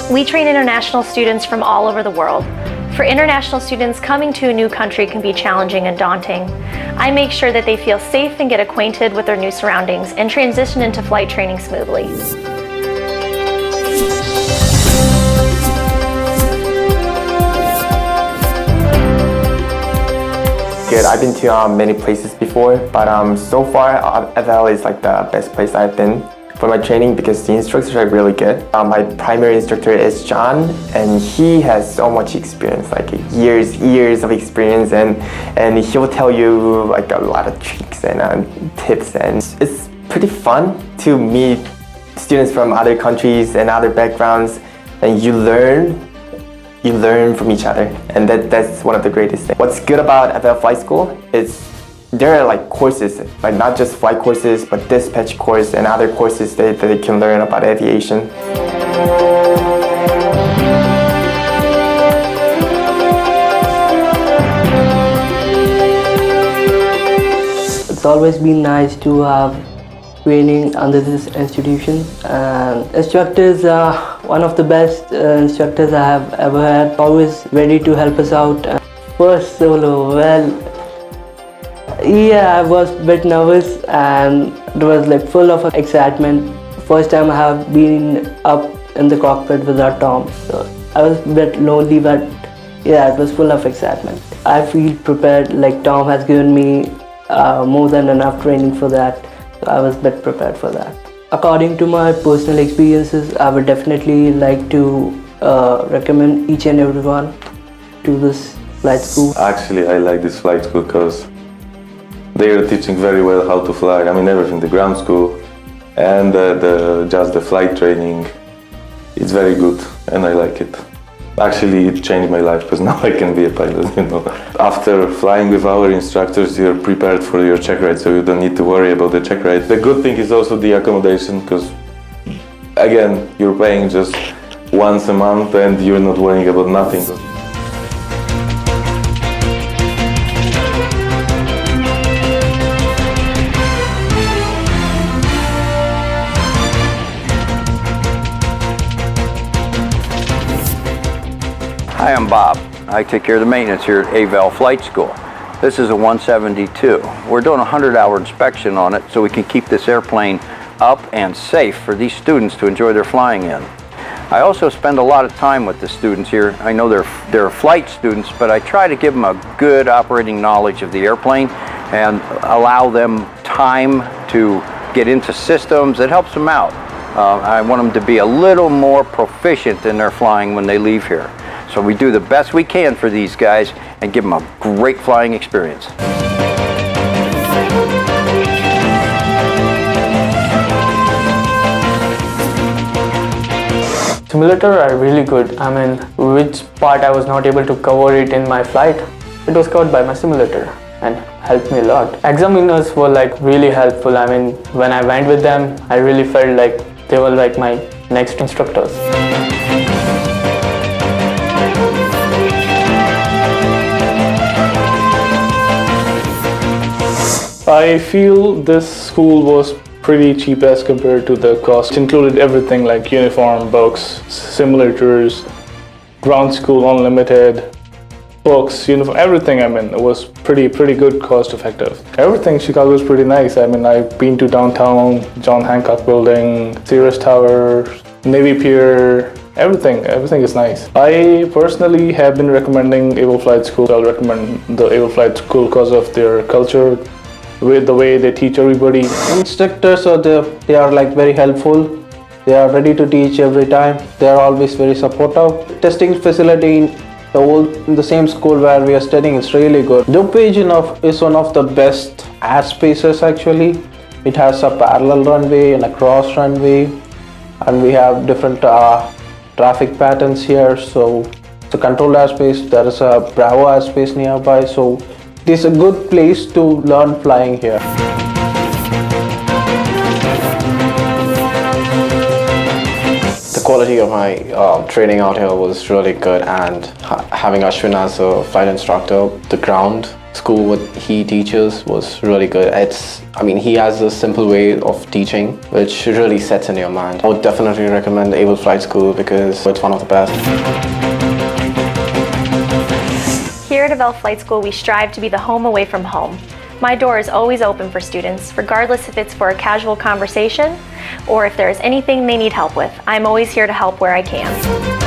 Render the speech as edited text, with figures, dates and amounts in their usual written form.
We train international students from all over the world. For international students, coming to a new country can be challenging and daunting. I make sure that they feel safe and get acquainted with their new surroundings and transition into flight training smoothly. Good. I've been to many places before, but so far Avel is like the best place I've been for my training because the instructors are really good. My primary instructor is John, and he has so much experience, like years of experience, and he'll tell you like a lot of tricks and tips, and it's pretty fun to meet students from other countries and other backgrounds, and you learn from each other, and that's one of the greatest things. What's good about Avel Flight School is there are like courses, like not just flight courses, but dispatch course and other courses that they can learn about aviation. It's always been nice to have training under this institution, and instructors are one of the best instructors I have ever had, always ready to help us out. First solo, well, yeah, I was a bit nervous and it was like full of excitement. First time I have been up in the cockpit without Tom, so I was a bit lonely, but yeah, it was full of excitement. I feel prepared, like Tom has given me more than enough training for that, so I was a bit prepared for that. According to my personal experiences, I would definitely like to recommend each and everyone to this flight school. Actually, I like this flight school because they are teaching very well how to fly. I mean, everything, the ground school and just the flight training. It's very good and I like it. Actually, it changed my life because now I can be a pilot, you know. After flying with our instructors, you're prepared for your check ride, so you don't need to worry about the check ride. The good thing is also the accommodation, because again, you're paying just once a month and you're not worrying about nothing. Hi, I'm Bob. I take care of the maintenance here at Avel Flight School. This is a 172. We're doing a 100-hour inspection on it so we can keep this airplane up and safe for these students to enjoy their flying in. I also spend a lot of time with the students here. I know they're flight students, but I try to give them a good operating knowledge of the airplane and allow them time to get into systems that helps them out. I want them to be a little more proficient in their flying when they leave here. So we do the best we can for these guys and give them a great flying experience. Simulators are really good. I mean, which part I was not able to cover it in my flight, it was covered by my simulator and helped me a lot. Examiners were like really helpful. I mean, when I went with them, I really felt like they were like my next instructors. I feel this school was pretty cheap as compared to the cost. It included everything like uniform, books, simulators, ground school unlimited, books, uniform, everything. I mean, it was pretty good, cost effective. Everything in Chicago is pretty nice. I mean, I've been to downtown, John Hancock Building, Sears Tower, Navy Pier, everything is nice. I personally have been recommending Avel Flight School. I'll recommend the Avel Flight School because of their culture, with the way they teach everybody. Instructors are there, they are like very helpful. They are ready to teach every time. They are always very supportive. Testing facility in the same school where we are studying is really good. DuPage is one of the best airspaces actually. It has a parallel runway and a cross runway, and we have different traffic patterns here. So it's a controlled airspace. There is a Bravo airspace nearby. So it is a good place to learn flying here. The quality of my training out here was really good, and having Ashwin as a flight instructor, the ground school, what he teaches was really good. He has a simple way of teaching which really sets in your mind. I would definitely recommend Avel Flight School because it's one of the best. Here at Avel Flight School, we strive to be the home away from home. My door is always open for students, regardless if it's for a casual conversation or if there is anything they need help with. I'm always here to help where I can.